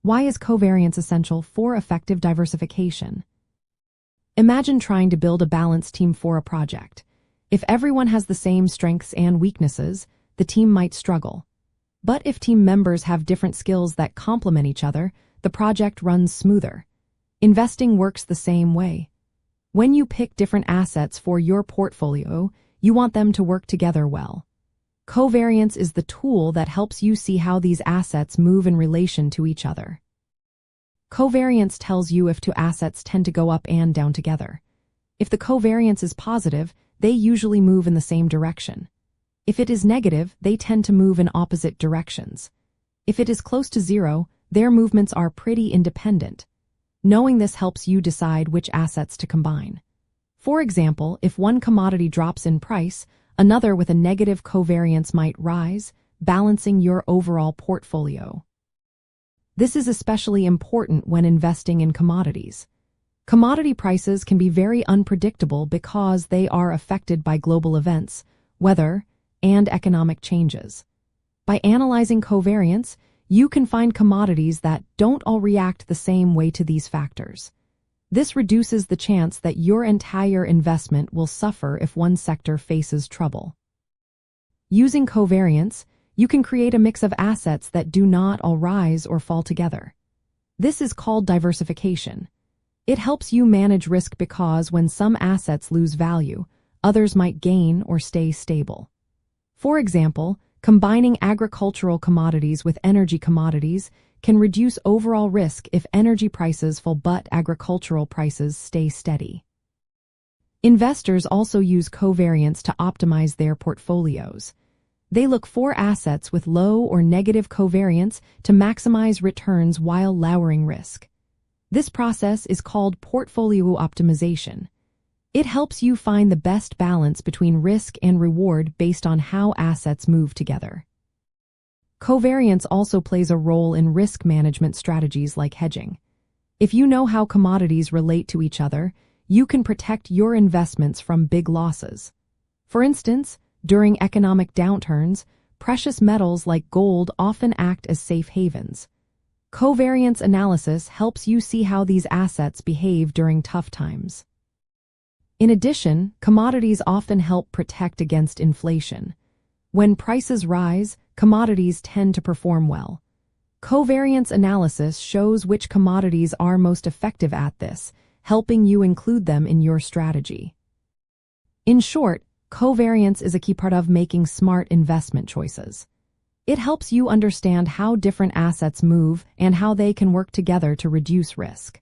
Why is covariance essential for effective diversification? Imagine trying to build a balanced team for a project. If everyone has the same strengths and weaknesses, the team might struggle. But if team members have different skills that complement each other, the project runs smoother. Investing works the same way. When you pick different assets for your portfolio, you want them to work together well. Covariance is the tool that helps you see how these assets move in relation to each other. Covariance tells you if two assets tend to go up and down together. If the covariance is positive, they usually move in the same direction. If it is negative, they tend to move in opposite directions. If it is close to zero, their movements are pretty independent. Knowing this helps you decide which assets to combine. For example, if one commodity drops in price, another with a negative covariance might rise, balancing your overall portfolio. This is especially important when investing in commodities. Commodity prices can be very unpredictable because they are affected by global events, weather, and economic changes. By analyzing covariance, you can find commodities that don't all react the same way to these factors. This reduces the chance that your entire investment will suffer if one sector faces trouble. Using covariance, you can create a mix of assets that do not all rise or fall together. This is called diversification. It helps you manage risk because when some assets lose value, others might gain or stay stable. For example, combining agricultural commodities with energy commodities can reduce overall risk if energy prices fall but agricultural prices stay steady. Investors also use covariance to optimize their portfolios. They look for assets with low or negative covariance to maximize returns while lowering risk. This process is called portfolio optimization. It helps you find the best balance between risk and reward based on how assets move together. Covariance also plays a role in risk management strategies like hedging. If you know how commodities relate to each other, you can protect your investments from big losses. For instance, during economic downturns, precious metals like gold often act as safe havens. Covariance analysis helps you see how these assets behave during tough times. In addition, commodities often help protect against inflation. When prices rise, commodities tend to perform well. Covariance analysis shows which commodities are most effective at this, helping you include them in your strategy. In short, covariance is a key part of making smart investment choices. It helps you understand how different assets move and how they can work together to reduce risk.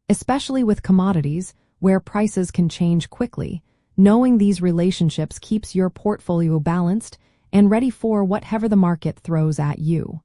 Especially with commodities, where prices can change quickly, knowing these relationships keeps your portfolio balanced and ready for whatever the market throws at you.